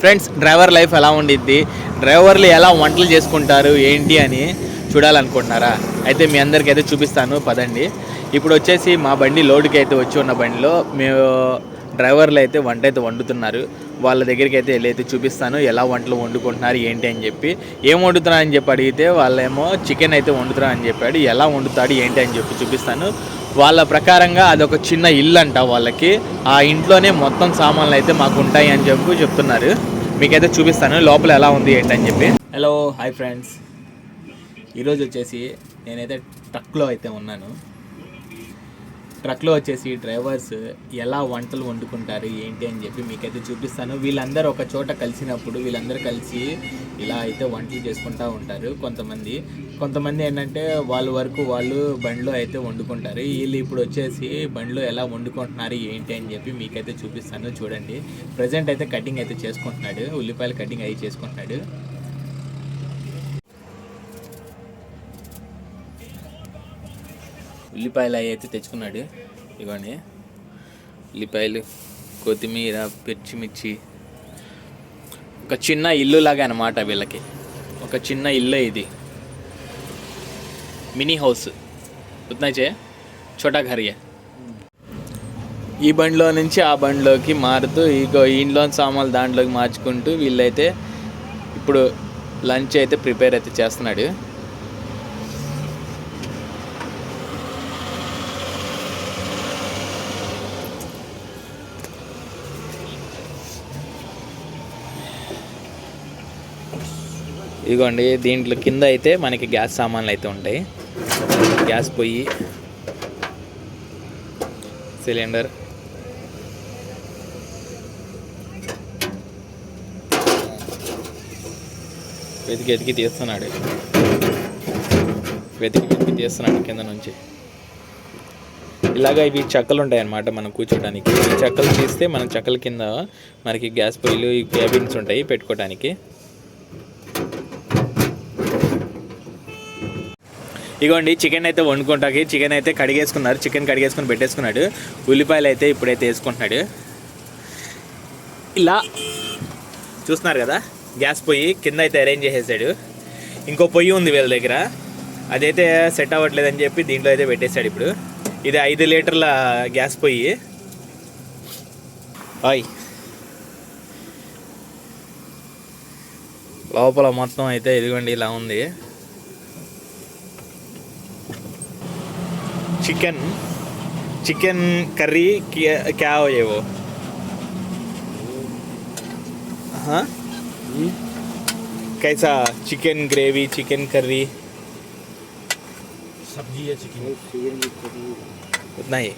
Friends, driver life ఎలా ఉండిద్ది, డ్రైవర్లు ఎలా వంటలు చేసుకుంటారు ఏంటి అని చూడాలనుకుంటున్నారా? అయితే మీ అందరికీ అయితే చూపిస్తాను, పదండి. ఇప్పుడు వచ్చేసి మా బండి లోడుకి అయితే వచ్చి ఉన్న బండిలో మేము డ్రైవర్లు అయితే వంట అయితే వండుతున్నారు. వాళ్ళ దగ్గరికి అయితే వెళ్ళి చూపిస్తాను ఎలా వంటలు వండుకుంటున్నారు ఏంటి అని చెప్పి. ఏం వండుతున్నా అని చెప్పి అడిగితే వాళ్ళేమో చికెన్ అయితే వండుతున్నా అని చెప్పాడు. ఎలా వండుతాడు ఏంటి అని చెప్పి చూపిస్తాను. వాళ్ళ ప్రకారంగా అదొక చిన్న ఇల్లు అంట వాళ్ళకి. ఆ ఇంట్లోనే మొత్తం సామాన్లు అయితే మాకు ఉంటాయి అని చెప్పి చెప్తున్నారు. మీకైతే చూపిస్తాను లోపల ఎలా ఉంది ఏంటని చెప్పి. Hello, hi friends. ఈరోజు వచ్చేసి నేనైతే ట్రక్లో అయితే ఉన్నాను. ట్రక్లో వచ్చేసి డ్రైవర్స్ ఎలా వంటలు వండుకుంటారు ఏంటి అని చెప్పి మీకైతే చూపిస్తాను. వీళ్ళందరూ ఒక చోట కలిసినప్పుడు వీళ్ళందరూ కలిసి ఇలా అయితే వంటలు చేసుకుంటూ ఉంటారు. కొంతమంది ఏంటంటే వాళ్ళ వరకు వాళ్ళు బండిలో అయితే వండుకుంటారు. వీళ్ళు ఇప్పుడు వచ్చేసి బండిలో ఎలా వండుకుంటున్నారు ఏంటి అని చెప్పి మీకైతే చూపిస్తాను. చూడండి, ప్రజెంట్ అయితే కటింగ్ అయితే చేసుకుంటున్నాడు. ఉల్లిపాయలు కటింగ్ అయితే చేసుకుంటున్నాడు. ఉల్లిపాయలు అవి అయితే తెచ్చుకున్నాడు. ఇవన్నీ ఉల్లిపాయలు, కొత్తిమీర, పచ్చిమిర్చి. ఒక చిన్న ఇల్లు లాగా అన్నమాట వీళ్ళకి. ఒక చిన్న ఇల్లు ఇది, మినీ హౌస్. ఉత్నాచే చోటా ఘరియే. ఈ బండిలో నుంచి ఆ బండిలోకి మారుతూ ఇంట్లో సామాన్లు దాంట్లోకి మార్చుకుంటూ వీళ్ళైతే ఇప్పుడు లంచ్ అయితే ప్రిపేర్ అయితే చేస్తున్నాడు. ఇదిగోండి, దీంట్లో కింద అయితే మనకి గ్యాస్ సామాన్లు అయితే ఉంటాయి. గ్యాస్ పొయ్యి, సిలిండర్, వెతికి తీస్తున్నాడు కింద నుంచి. ఇలాగా ఇవి చెక్కలు ఉంటాయి అన్నమాట మనం కూర్చోడానికి. ఈ చెక్కలు తీస్తే మన చెక్కల కింద మనకి గ్యాస్ పొయ్యిలు, ఈ క్యాబిన్స్ ఉంటాయి పెట్టుకోవడానికి. ఇగోండి, చికెన్ అయితే వండుకుంటాకి చికెన్ అయితే కడిగేసుకున్నారు. చికెన్ కడిగేసుకుని పెట్టేసుకున్నాడు. ఉల్లిపాయలు అయితే ఇప్పుడైతే వేసుకుంటున్నాడు. ఇలా చూస్తున్నారు కదా, గ్యాస్ పొయ్యి కింద అయితే అరేంజ్ చేసేసాడు. ఇంకో పొయ్యి ఉంది వీళ్ళ దగ్గర, అదైతే సెట్ అవ్వట్లేదని చెప్పి దీంట్లో అయితే పెట్టేశాడు. ఇప్పుడు ఇది 5 లీటర్ల గ్యాస్ పొయ్యి. లోపల మొత్తం అయితే ఇదిగోండి ఇలా ఉంది. चिकन करी क्या हो ये वो? हाँ, कैसा चिकन ग्रेवी, चिकन करी, सब्जी है चिकन उतना ही?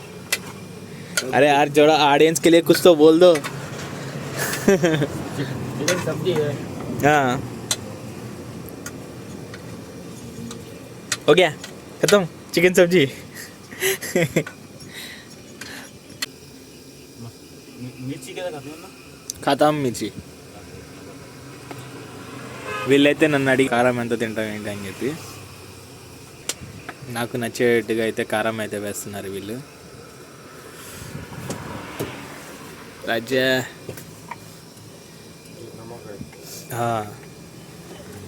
अरे यार, जोड़ा ऑडियंस के लिए कुछ तो बोल दो. चिकन सब्जी है. हाँ, हो गया खत्म चिकन सब्जी. मिर्ची क्या खाते हो ना? खाता మిర్చి. వీళ్ళైతే నన్ను అడిగి కారం ఎంత తింటాం ఏంటి అని చెప్పి నాకు నచ్చేట్టుగా అయితే కారం అయితే వేస్తున్నారు వీళ్ళు. రాజ్యా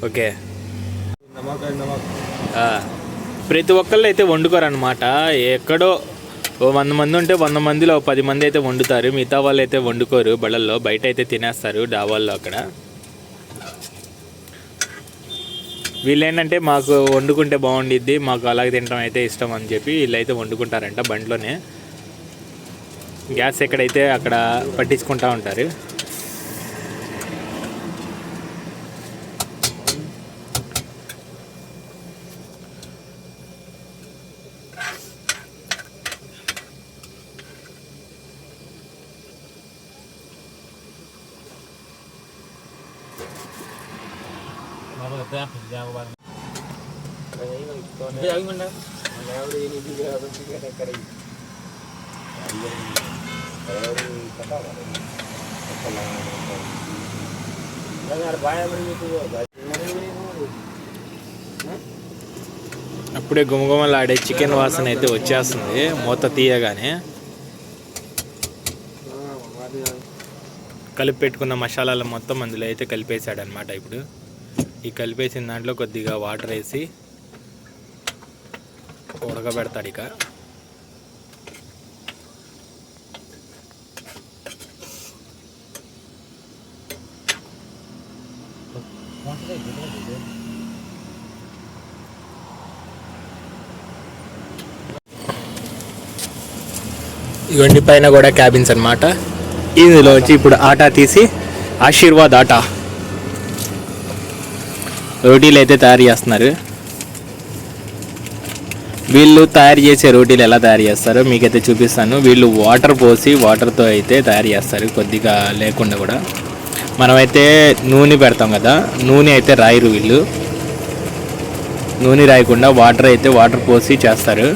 ఓకే. ప్రతి ఒక్కళ్ళు అయితే వండుకోరన్నమాట. ఎక్కడో 100 మంది ఉంటే 100 మందిలో 10 మంది అయితే వండుతారు. మిగతా వాళ్ళు అయితే వండుకోరు బళ్ళల్లో, బయట అయితే తినేస్తారు డాబాల్లో. అక్కడ వీళ్ళు ఏంటంటే మాకు వండుకుంటే బాగుండిద్ది, మాకు అలాగే తినడం అయితే ఇష్టం అని చెప్పి వీళ్ళైతే వండుకుంటారంట బండిలోనే. గ్యాస్ ఎక్కడైతే అక్కడ పట్టించుకుంటూ ఉంటారు. అప్పుడే గుమగుమలాడే చికెన్ వాసన అయితే వచ్చేస్తుంది మూత తీయగానే. కలిపి పెట్టుకున్న మసాలాలు మొత్తం అందులో అయితే కలిపేసాడనమాట. ఇప్పుడు ఈ కలిపేసిన దాంట్లో కొద్దిగా వాటర్ వేసి ఉడకబెడతాడు. ఇక ఇవన్నీ పైన కూడా క్యాబిన్స్ అనమాట. ఇందులో వచ్చి ఇప్పుడు ఆటా తీసి ఆశీర్వాద్ ఆటా రోటీలు అయితే తయారు చేస్తున్నారు. వీళ్ళు తయారు చేసే రోటీలు ఎలా తయారు చేస్తారో మీకైతే చూపిస్తాను. వీళ్ళు వాటర్ పోసి వాటర్తో అయితే తయారు చేస్తారు, కొద్దిగా లేకుండా కూడా. మనమైతే నూనె పెడతాం కదా, నూనె అయితే రాయరు వీళ్ళు. నూనె రాయకుండా వాటర్ పోసి చేస్తారు.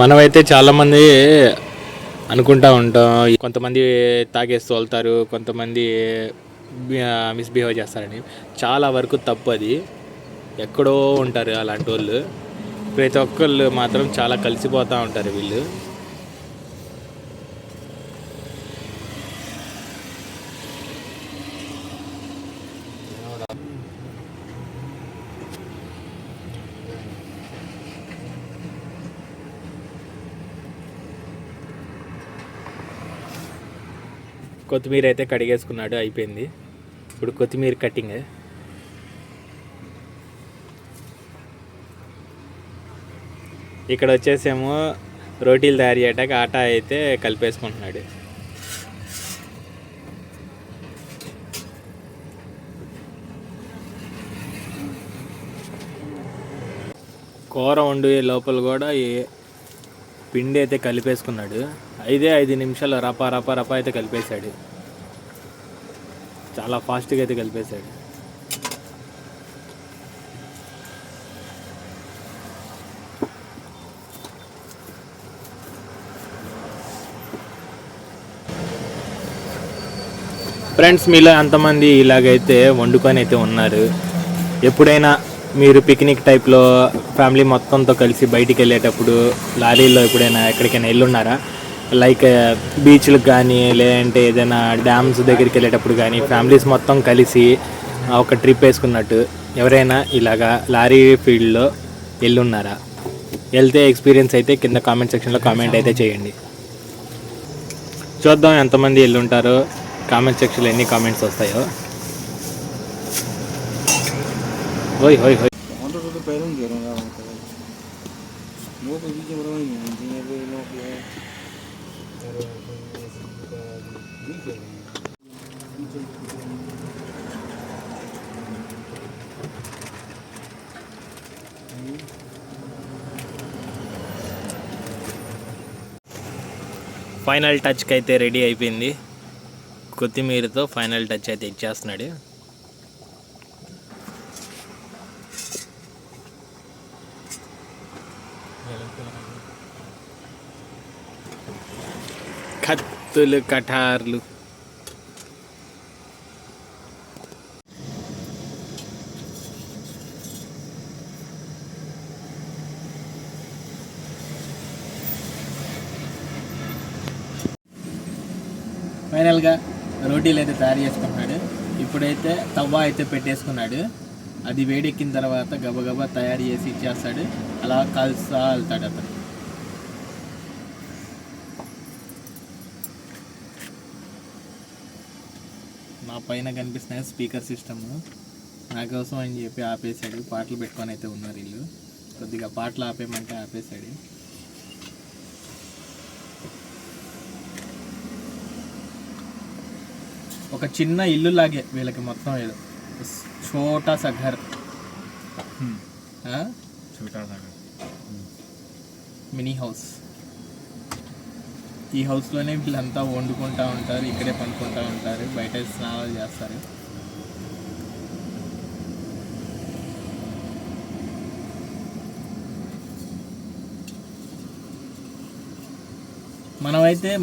మనమైతే చాలామంది అనుకుంటా ఉంటాం, కొంతమంది తాగేస్తూ వెళ్తారు, కొంతమంది మిస్బిహేవ్ చేస్తారని. చాలా వరకు తప్పు అది. ఎక్కడో ఉంటారు అలాంటి వాళ్ళు. ప్రతి ఒక్కళ్ళు మాత్రం చాలా కలిసిపోతూ ఉంటారు వీళ్ళు. కొత్తిమీర అయితే కడిగేసుకున్నాడు, అయిపోయింది. ఇప్పుడు కొత్తిమీర కటింగ్. ఇక్కడ వచ్చేసేమో రోటీలు తయారు చేయడానికి ఆటా అయితే కలిపేసుకుంటున్నాడు. కూర వండు లోపల కూడా పిండి అయితే కలిపేసుకున్నాడు. 5 నిమిషాలు రపా రపా రపా అయితే కలిపేశాడు. చాలా ఫాస్ట్గా అయితే కలిపేశాడు. ఫ్రెండ్స్, మీలో ఎంతమంది ఇలాగైతే వండుకొని అయితే ఉన్నారు? ఎప్పుడైనా మీరు పిక్నిక్ టైప్లో ఫ్యామిలీ మొత్తంతో కలిసి బయటికి వెళ్ళేటప్పుడు లారీలో ఎప్పుడైనా ఎక్కడికైనా వెళ్ళున్నారా? లైక్ బీచ్లకు కానీ, లేదంటే ఏదైనా డ్యామ్స్ దగ్గరికి వెళ్ళేటప్పుడు కానీ ఫ్యామిలీస్ మొత్తం కలిసి ఒక ట్రిప్ వేసుకున్నట్టు ఎవరైనా ఇలాగా లారీ ఫీల్డ్లో వెళ్ళున్నారా? వెళ్తే ఎక్స్పీరియన్స్ అయితే కింద కామెంట్ సెక్షన్లో కామెంట్ అయితే చేయండి. చూద్దాం ఎంతమంది వెళ్ళుంటారో. కామెంట్ సెక్షన్లో ఎన్ని కామెంట్స్ వస్తాయో. హోయ్ హోయ్ హోయ్. ఫైనల్ టచ్కి అయితే రెడీ అయిపోయింది. కొత్తిమీరతో ఫైనల్ టచ్ అయితే ఇచ్చేస్తున్నాడు. కత్తులు, కటార్లు. ఫైనల్గా రోటీలు అయితే తయారు చేసుకుంటున్నాడు. ఇప్పుడైతే తవ్వ అయితే పెట్టేసుకున్నాడు. అది వేడెక్కిన తర్వాత గబగబా తయారు చేసి ఇచ్చేస్తాడు. అలా కాల్స్తా వెళ్తాడు అతను. నా పైన కనిపిస్తున్న స్పీకర్ సిస్టమ్ నా కోసం అని చెప్పి ఆపేశాడు. పాటలు పెట్టుకొని అయితే ఉన్నారు వీళ్ళు. కొద్దిగా పాటలు ఆపేయమంటే ఆపేశాడు. ఒక చిన్న ఇల్లు లాగే వీళ్ళకి మొత్తం, ఏదో చోటా సా ఘర్. छोटा सा మినీ హౌస్. ఈ హౌస్లోనే వీళ్ళంతా వండుకుంటూ ఉంటారు, ఇక్కడే పండుకుంటూ ఉంటారు, బయట స్నానాలు చేస్తారు.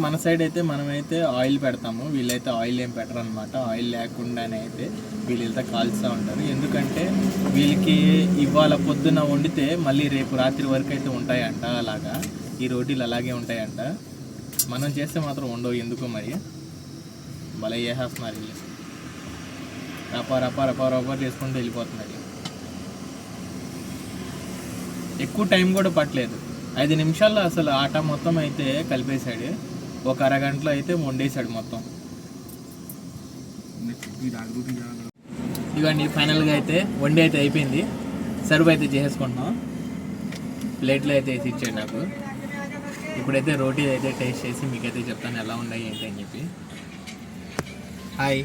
మన సైడ్ అయితే మనమైతే ఆయిల్ పెడతాము, వీళ్ళైతే ఆయిల్ ఏం పెట్టరు అనమాట. ఆయిల్ లేకుండానే అయితే వీళ్ళైతే కాల్స్తూ ఉంటారు. ఎందుకంటే వీళ్ళకి ఇవాళ పొద్దున వండితే మళ్ళీ రేపు రాత్రి వరకు అయితే ఉంటాయంట. అలాగా ఈ రోటీలు అలాగే ఉంటాయంట. మనం చేస్తే మాత్రం ఉండవు ఎందుకో మరి. భలే చేసేస్తున్నారు వీళ్ళు, రపా చేసుకుంటూ వెళ్ళిపోతున్నారు. ఎక్కువ టైం కూడా పట్టలేదు, 5 నిమిషాల్లో అసలు ఆట మొత్తం అయితే కలిపేశాడు. ఒక అరగంటలో అయితే వండేశాడు మొత్తం. ఇవన్నీ ఫైనల్గా అయితే వండి అయితే అయిపోయింది. సర్వ్ అయితే చేసేసుకుంటున్నాం. ప్లేట్లో అయితే వేసి ఇచ్చాడు నాకు. ఇప్పుడైతే రోటీ అయితే టేస్ట్ చేసి మీకైతే చెప్తాను ఎలా ఉన్నాయి ఏంటి అని చెప్పి. హాయ్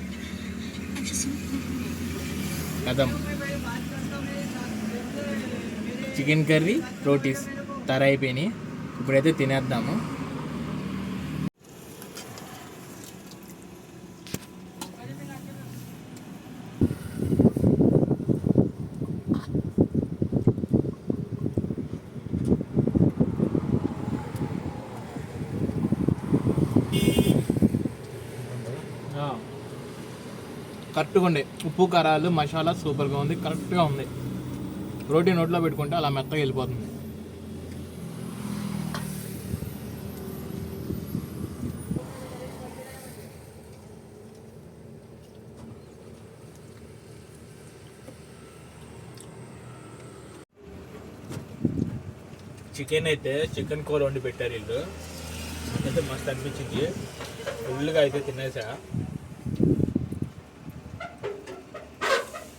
కదం చికెన్ కర్రీ రోటీస్ తయారైపోయినాయి. ఇప్పుడైతే తినేద్దాము. కరెక్ట్గా ఉండే ఉప్పు కారాలు మసాలా సూపర్గా ఉంది, కరెక్ట్గా ఉంది. రోటీ నోట్లో పెట్టుకుంటే అలా మెత్తగా వెళ్ళిపోతుంది. చికెన్ కూర వండి పెట్టారు వీళ్ళు. అయితే మస్తు అనిపించింది. ఫుల్గా అయితే తినేసా,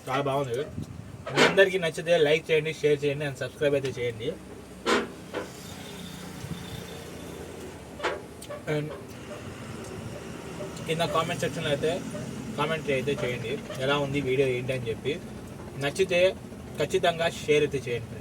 చాలా బాగుంది. మీ అందరికీ నచ్చితే లైక్ చేయండి, షేర్ చేయండి అండ్ సబ్స్క్రైబ్ అయితే చేయండి. అండ్ కింద కామెంట్ సెక్షన్లో అయితే కామెంట్ అయితే చేయండి ఎలా ఉంది వీడియో ఏంటి అని చెప్పి. నచ్చితే ఖచ్చితంగా షేర్ అయితే చేయండి.